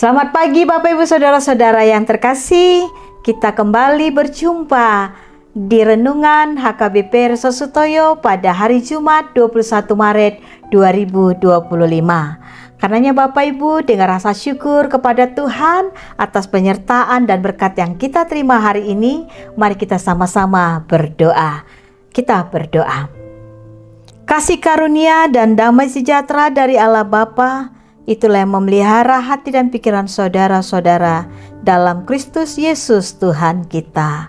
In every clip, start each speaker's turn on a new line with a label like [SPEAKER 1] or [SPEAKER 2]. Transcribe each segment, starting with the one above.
[SPEAKER 1] Selamat pagi Bapak Ibu Saudara-saudara yang terkasih. Kita kembali berjumpa di Renungan HKBP Reso Sutoyo pada hari Jumat 21 Maret 2025. Karenanya Bapak Ibu, dengan rasa syukur kepada Tuhan atas penyertaan dan berkat yang kita terima hari ini, mari kita sama-sama berdoa. Kita berdoa. Kasih karunia dan damai sejahtera dari Allah Bapa, itulah yang memelihara hati dan pikiran saudara-saudara dalam Kristus Yesus Tuhan kita.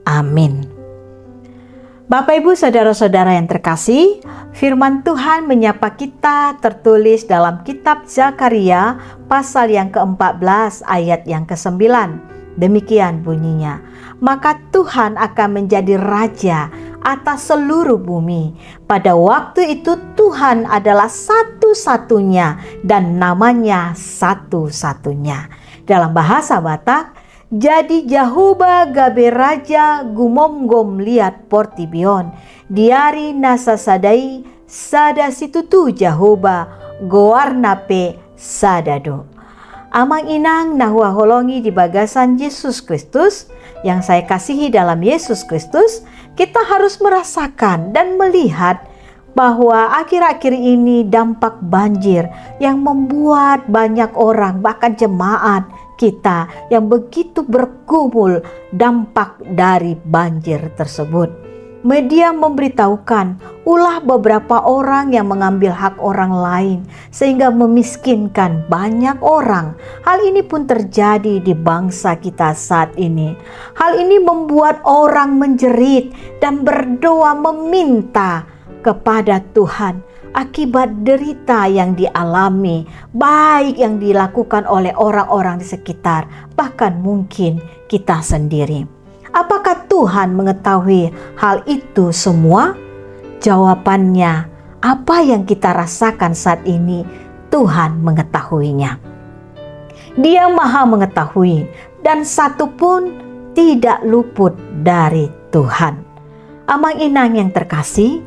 [SPEAKER 1] Amin. Bapak Ibu Saudara-saudara yang terkasih, firman Tuhan menyapa kita tertulis dalam kitab Zakaria pasal yang ke-14 ayat yang ke-9. Demikian bunyinya, maka Tuhan akan menjadi raja atas seluruh bumi. Pada waktu itu Tuhan adalah satu-satunya dan namanya satu-satunya. Dalam bahasa Batak, jadi Jahuba gabe raja gumom-gom liat portibion, diari nasa sadai sada situtu Jahuba goarnape sadado. Amang inang nahua holongi di bagasan Yesus Kristus, yang saya kasihi dalam Yesus Kristus, kita harus merasakan dan melihat bahwa akhir-akhir ini dampak banjir yang membuat banyak orang, bahkan jemaat kita yang begitu bergumul dampak dari banjir tersebut. Media memberitahukan ulah beberapa orang yang mengambil hak orang lain sehingga memiskinkan banyak orang. Hal ini pun terjadi di bangsa kita saat ini. Hal ini membuat orang menjerit dan berdoa meminta kepada Tuhan akibat derita yang dialami, baik yang dilakukan oleh orang-orang di sekitar, bahkan mungkin kita sendiri. Apakah Tuhan mengetahui hal itu semua? Jawabannya, apa yang kita rasakan saat ini, Tuhan mengetahuinya. Dia Maha mengetahui dan satu pun tidak luput dari Tuhan. Amang inang yang terkasih,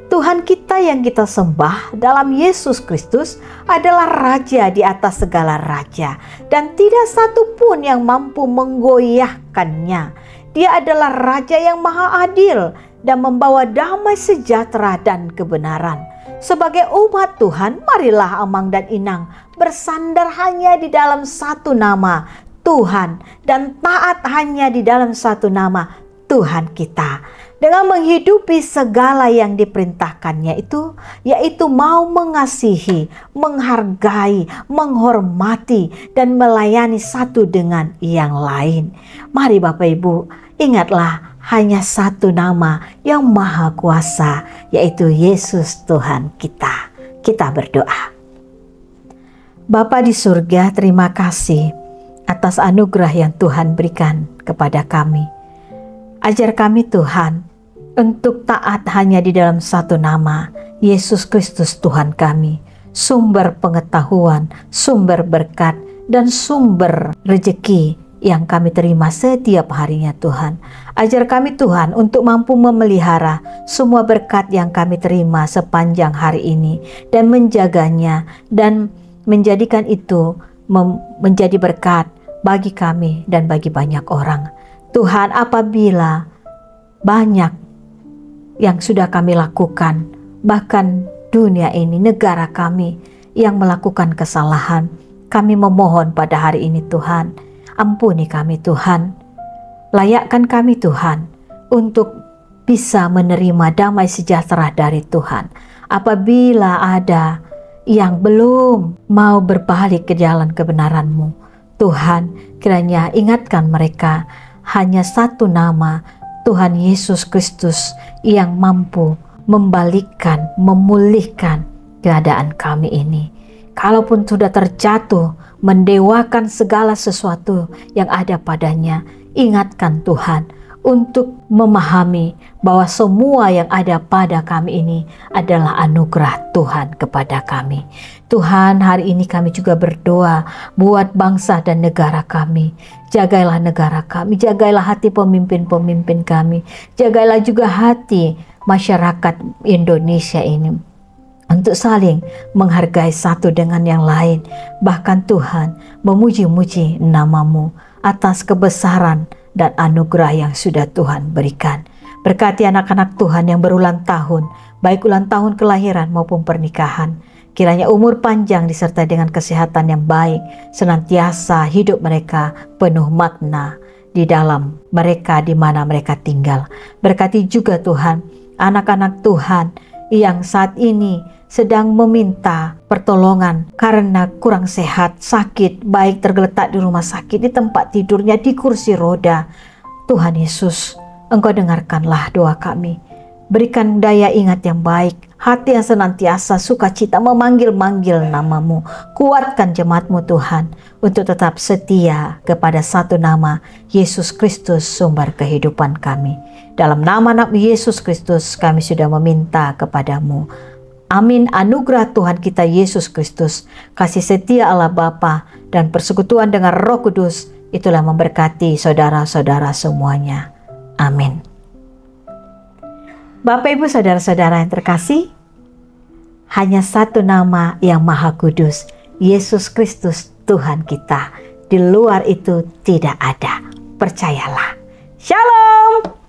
[SPEAKER 1] Tuhan kita yang kita sembah dalam Yesus Kristus adalah Raja di atas segala raja, dan tidak satu pun yang mampu menggoyahkannya. Dia adalah Raja yang maha adil dan membawa damai sejahtera dan kebenaran. Sebagai umat Tuhan, marilah Amang dan Inang bersandar hanya di dalam satu nama, Tuhan, dan taat hanya di dalam satu nama, Tuhan kita. Dengan menghidupi segala yang diperintahkannya itu, yaitu mau mengasihi, menghargai, menghormati, dan melayani satu dengan yang lain. Mari Bapak Ibu, ingatlah hanya satu nama yang maha kuasa, yaitu Yesus Tuhan kita. Kita berdoa. Bapa di surga, terima kasih atas anugerah yang Tuhan berikan kepada kami. Ajar kami Tuhan untuk taat hanya di dalam satu nama, Yesus Kristus Tuhan kami, sumber pengetahuan, sumber berkat, dan sumber rejeki yang kami terima setiap harinya Tuhan. Ajar kami Tuhan untuk mampu memelihara semua berkat yang kami terima sepanjang hari ini dan menjaganya dan menjadikan itu menjadi berkat bagi kami dan bagi banyak orang. Tuhan, apabila banyak yang sudah kami lakukan, bahkan dunia ini, negara kami yang melakukan kesalahan, kami memohon pada hari ini Tuhan, ampuni kami Tuhan, layakkan kami Tuhan untuk bisa menerima damai sejahtera dari Tuhan. Apabila ada yang belum mau berbalik ke jalan kebenaran-Mu, Tuhan, kiranya ingatkan mereka hanya satu nama, Tuhan Yesus Kristus, yang mampu membalikkan, memulihkan keadaan kami ini. Kalaupun sudah terjatuh, mendewakan segala sesuatu yang ada padanya, ingatkan Tuhan untuk memahami bahwa semua yang ada pada kami ini adalah anugerah Tuhan kepada kami. Tuhan, hari ini kami juga berdoa buat bangsa dan negara kami. Jagailah negara kami, jagailah hati pemimpin-pemimpin kami, jagailah juga hati masyarakat Indonesia ini. untuk saling menghargai satu dengan yang lain. Bahkan Tuhan memuji-muji nama-Mu atas kebesaran dan anugerah yang sudah Tuhan berikan. Berkati anak-anak Tuhan yang berulang tahun, baik ulang tahun kelahiran maupun pernikahan. Kiranya umur panjang disertai dengan kesehatan yang baik, senantiasa hidup mereka penuh makna di dalam mereka di mana mereka tinggal. Berkati juga Tuhan anak-anak Tuhan yang saat ini sedang meminta pertolongan karena kurang sehat, sakit, baik tergeletak di rumah sakit, di tempat tidurnya, di kursi roda. Tuhan Yesus, Engkau dengarkanlah doa kami. Berikan daya ingat yang baik, hati yang senantiasa sukacita memanggil-manggil nama-Mu. Kuatkan jemaat-Mu Tuhan untuk tetap setia kepada satu nama, Yesus Kristus sumber kehidupan kami. Dalam nama anak Yesus Kristus kami sudah meminta kepadamu. Amin. Anugerah Tuhan kita Yesus Kristus, kasih setia Allah Bapa, dan persekutuan dengan Roh Kudus itulah memberkati saudara-saudara semuanya. Amin. Bapak Ibu saudara-saudara yang terkasih, hanya satu nama yang maha kudus, Yesus Kristus Tuhan kita. Di luar itu tidak ada. Percayalah. Shalom.